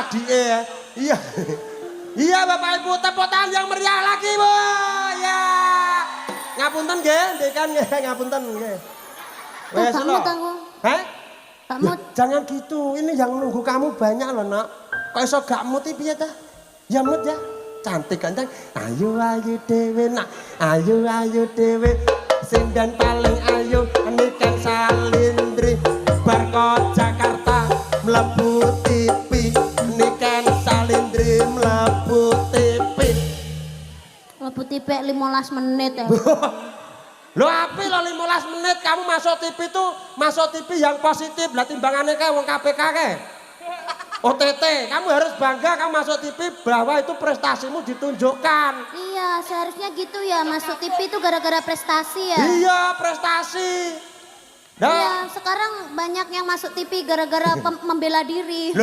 adike ya. Iya. Iya Bapak Ibu, tepuk tangan yang meriah lagi Bu. Ya. Ngapunten nggih, Dekan nggih, ngapunten nggih. Wes lho. Hah? Jangan gitu, ini yang nunggu kamu banyak loh nak. Kok iso gak muti piye ta? Ya mut ya. Cantik ganteng. Ayo ayo dewe nak. Ayo ayo dewe. Sindan paling ayo nikan Salindri. Bar kok Jakarta mlebu TV. Nikan Salindri mlebu TV. Mlebu TV 15 menit ya. Lo api lo 15 menit kamu masuk TV tuh masuk TV yang positif lah timbangannya kayak wong KPK kayak OTT kamu harus bangga kamu masuk TV bahwa itu prestasimu ditunjukkan. Iya seharusnya gitu ya masuk TV itu gara-gara prestasi ya. Iya prestasi. Iya sekarang banyak yang masuk TV gara-gara membela diri.